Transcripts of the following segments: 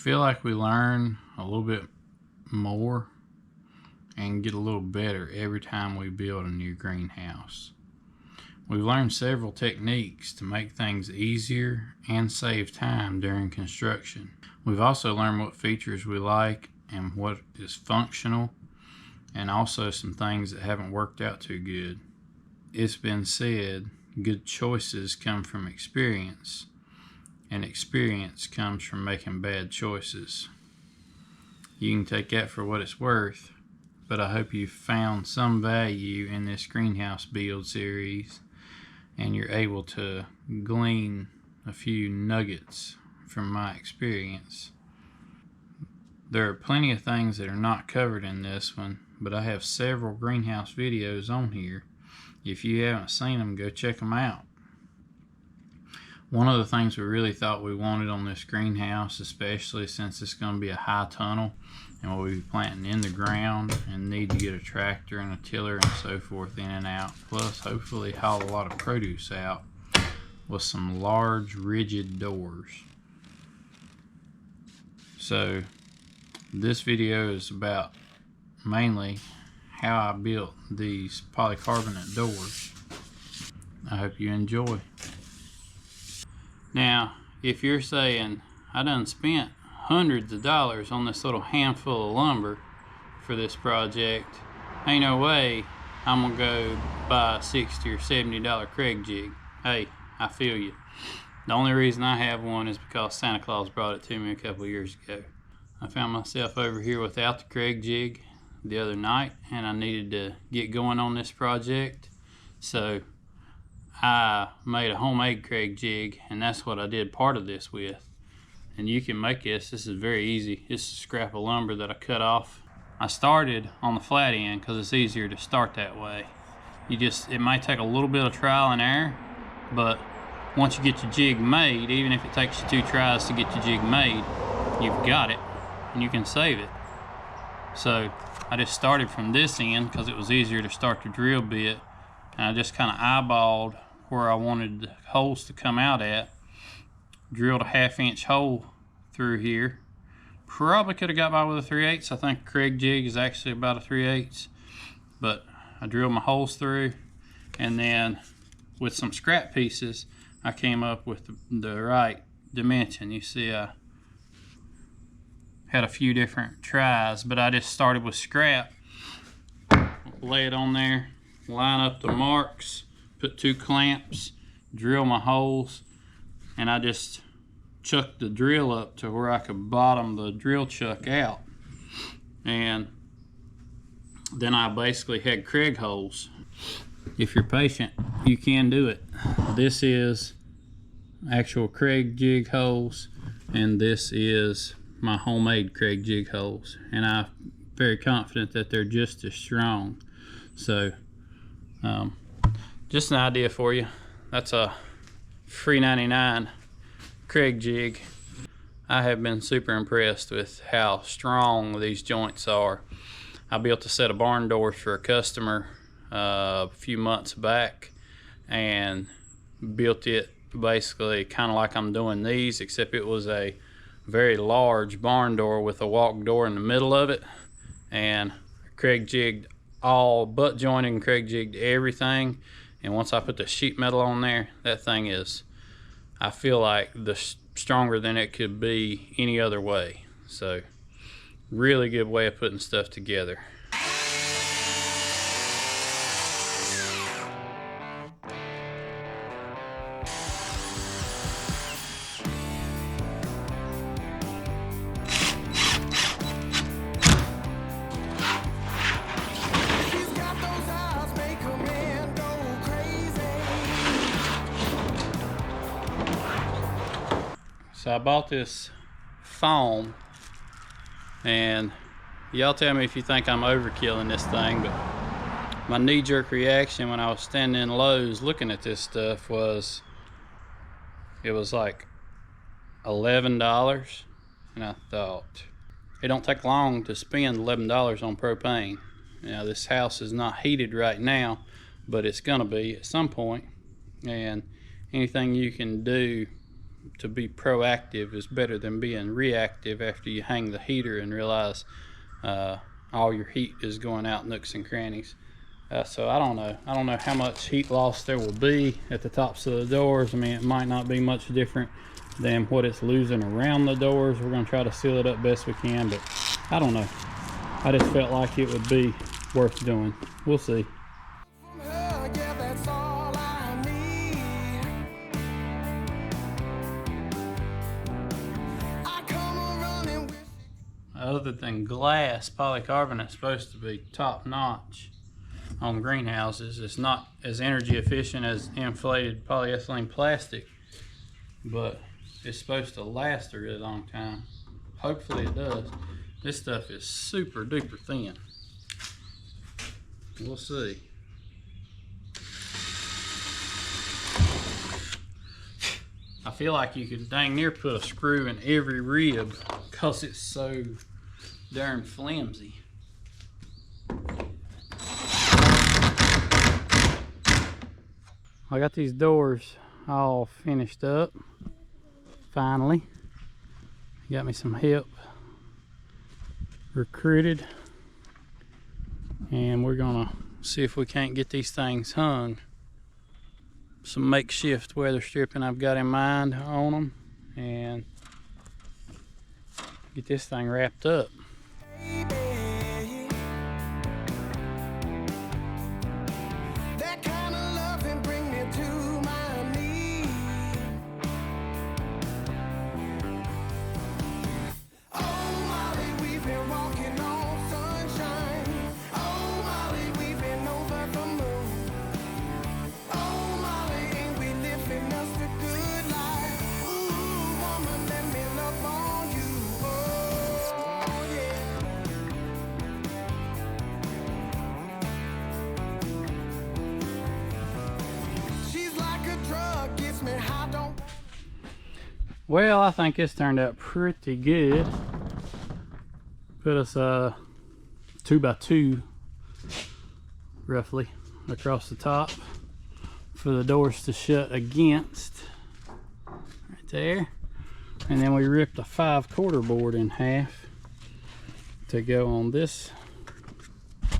feel like we learn a little bit more and get a little better every time we build a new greenhouse. We've learned several techniques to make things easier and save time during construction. We've also learned what features we like and what is functional, and also some things that haven't worked out too good. It's been said, good choices come from experience, and experience comes from making bad choices. You can take that for what it's worth, but I hope you found some value in this greenhouse build series and you're able to glean a few nuggets from my experience. There are plenty of things that are not covered in this one, but I have several greenhouse videos on here. If you haven't seen them, go check them out. One of the things we really thought we wanted on this greenhouse, especially since it's going to be a high tunnel and we'll be planting in the ground and need to get a tractor and a tiller and so forth in and out, plus hopefully haul a lot of produce out, was some large rigid doors. So this video is about mainly how I built these polycarbonate doors. I hope you enjoy. Now, if you're saying, I done spent hundreds of dollars on this little handful of lumber for this project, ain't no way I'm gonna go buy a $60 or $70 Craig jig. Hey, I feel you. The only reason I have one is because Santa Claus brought it to me a couple years ago. I found myself over here without the Craig jig the other night, and I needed to get going on this project, so I made a homemade Craig jig, and that's what I did part of this with. And you can make this. This is very easy. This is a scrap of lumber that I cut off. I started on the flat end because it's easier to start that way. It might take a little bit of trial and error, but once you get your jig made, even if it takes you 2 tries to get your jig made, you've got it and you can save it. So I just started from this end because it was easier to start the drill bit, and I just kind of eyeballed where I wanted the holes to come out at. Drilled a 1/2 inch hole through here. Probably could have got by with a 3/8. I think Craig jig is actually about a 3/8, but I drilled my holes through, and then with some scrap pieces I came up with the right dimension. You see, I had a few different tries, but I just started with scrap. Lay it on there, line up the marks, put 2 clamps, drill my holes, and I just chucked the drill up to where I could bottom the drill chuck out. And then I basically had Craig holes. If you're patient, you can do it. This is actual Craig jig holes, and this is my homemade Craig jig holes, and I'm very confident that they're just as strong. So just an idea for you. That's a free 99 Craig jig. I have been super impressed with how strong these joints are. I built a set of barn doors for a customer a few months back, and built it basically kind of like I'm doing these, except it was a very large barn door with a walk door in the middle of it, and Craig jigged all butt jointed and Craig jigged everything. And once I put the sheet metal on there, that thing is, I feel like stronger than it could be any other way. So really good way of putting stuff together. So I bought this foam, and y'all tell me if you think I'm overkilling this thing, but my knee-jerk reaction when I was standing in Lowe's looking at this stuff was, it was like $11, and I thought, it don't take long to spend $11 on propane. Now this house is not heated right now, but it's gonna be at some point, and anything you can do to be proactive is better than being reactive after you hang the heater and realize all your heat is going out nooks and crannies. So I don't know how much heat loss there will be at the tops of the doors. I mean, it might not be much different than what it's losing around the doors. We're going to try to seal it up best we can, but I don't know. I just felt like it would be worth doing. We'll see. Other than glass, polycarbonate is supposed to be top notch on greenhouses. It's not as energy efficient as inflated polyethylene plastic, but it's supposed to last a really long time. Hopefully it does. This stuff is super duper thin. We'll see. I feel like you could dang near put a screw in every rib because it's so darn flimsy. I got these doors all finished up finally. Got me some help recruited, and we're gonna see if we can't get these things hung. Some makeshift weather stripping I've got in mind on them, and get this thing wrapped up. Well, I think this turned out pretty good. Put us 2x2 roughly across the top for the doors to shut against, right there. And then we ripped a 5/4 board in half to go on this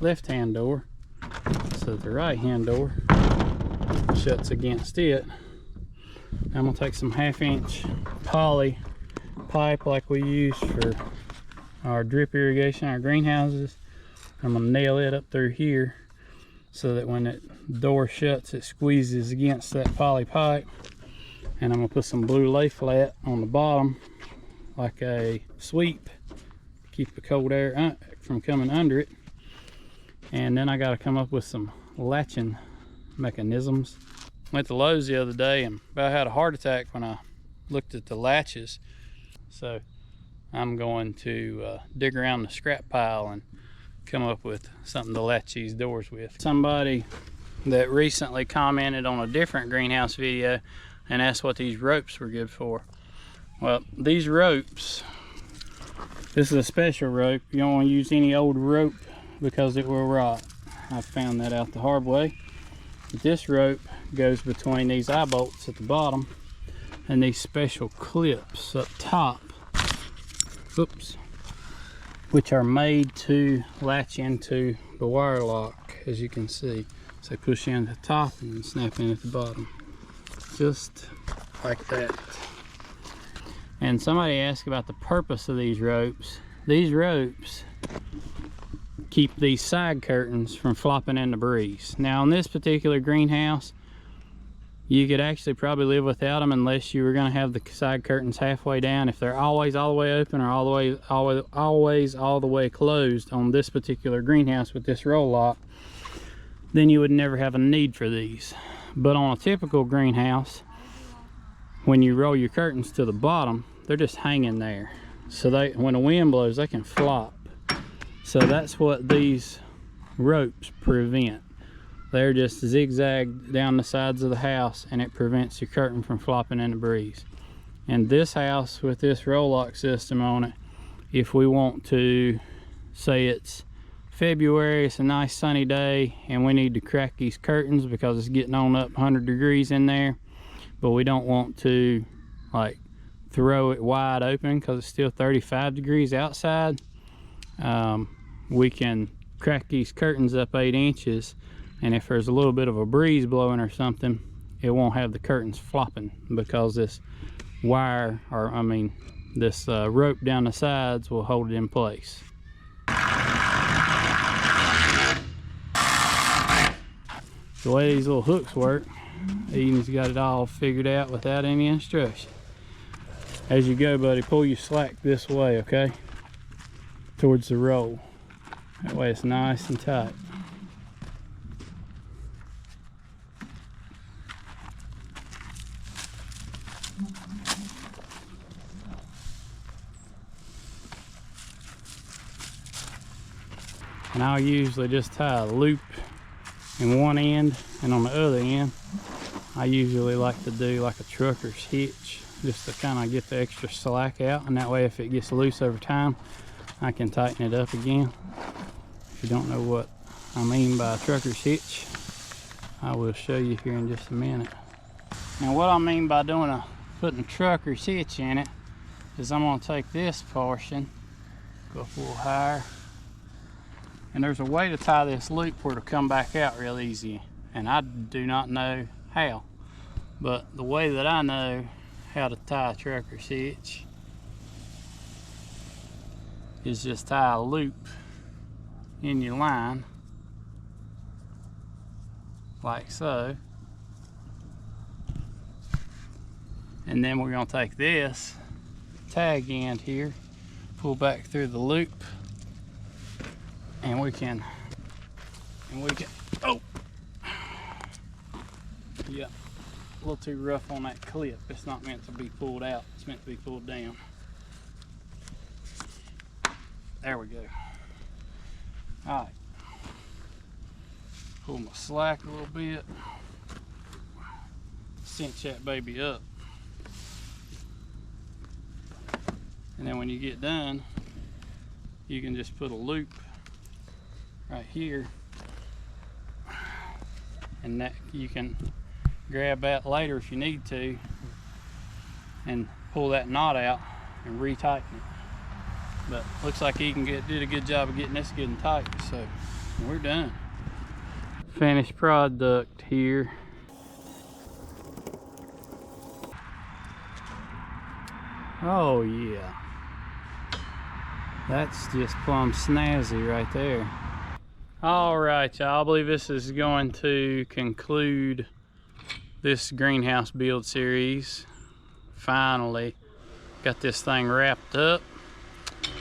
left hand door, so that the right hand door shuts against it. I'm gonna take some 1/2-inch poly pipe like we use for our drip irrigation, our greenhouses. I'm gonna nail it up through here so that when that door shuts, it squeezes against that poly pipe. And I'm gonna put some blue lay flat on the bottom like a sweep, keep the cold air from coming under it. And then I gotta come up with some latching mechanisms. Went to Lowe's the other day and about had a heart attack when I looked at the latches. So I'm going to dig around the scrap pile and come up with something to latch these doors with. Somebody that recently commented on a different greenhouse video and asked what these ropes were good for. Well, these ropes, this is a special rope. You don't want to use any old rope because it will rot. I found that out the hard way. This rope goes between these eye bolts at the bottom and these special clips up top, oops, which are made to latch into the wire lock, as you can see. So push in at the top and snap in at the bottom, just like that. And somebody asked about the purpose of these ropes. These ropes keep these side curtains from flopping in the breeze. Now on this particular greenhouse, you could actually probably live without them unless you were going to have the side curtains halfway down. If they're always all the way open or always all the way closed on this particular greenhouse with this roll lock, then you would never have a need for these. But on a typical greenhouse, when you roll your curtains to the bottom, they're just hanging there. So when the wind blows, they can flop. So that's what these ropes prevent. They're just zigzagged down the sides of the house, and it prevents your curtain from flopping in the breeze. And this house with this roll lock system on it, if we want to, say it's February, it's a nice sunny day, and we need to crack these curtains because it's getting on up 100 degrees in there, but we don't want to like throw it wide open because it's still 35 degrees outside, we can crack these curtains up 8 inches, and if there's a little bit of a breeze blowing or something, it won't have the curtains flopping because this wire, or I mean this rope down the sides, will hold it in place. The way these little hooks work, Eden's got it all figured out without any instruction. As you go, buddy, pull your slack this way, okay? Towards the roll. That way it's nice and tight. And I'll usually just tie a loop in one end, and on the other end I usually like to do like a trucker's hitch, just to kind of get the extra slack out, and that way if it gets loose over time I can tighten it up again. If you don't know what I mean by a trucker's hitch, I will show you here in just a minute. Now what I mean by putting a trucker's hitch in it is I'm going to take this portion, go up a little higher, and there's a way to tie this loop where it'll come back out real easy, and I do not know how, but the way that I know how to tie a trucker's hitch is just tie a loop in your line like so, and then we're going to take this tag end here, pull back through the loop, and we can oh yeah, a little too rough on that clip. It's not meant to be pulled out, it's meant to be pulled down. There we go. All right, pull my slack a little bit, cinch that baby up, and then when you get done, you can just put a loop right here, and that you can grab that later if you need to and pull that knot out and retighten it. But looks like he did a good job of getting this good and tight, so we're done. Finished product here. Oh yeah, that's just plumb snazzy right there. All right, y'all, I believe this is going to conclude this greenhouse build series. Finally got this thing wrapped up.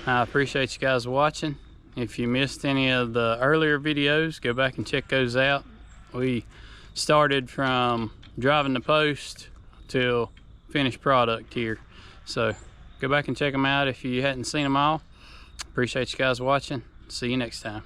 I appreciate you guys watching. If you missed any of the earlier videos, go back and check those out. We started from driving the post till finished product here, so go back and check them out if you hadn't seen them all. Appreciate you guys watching. See you next time.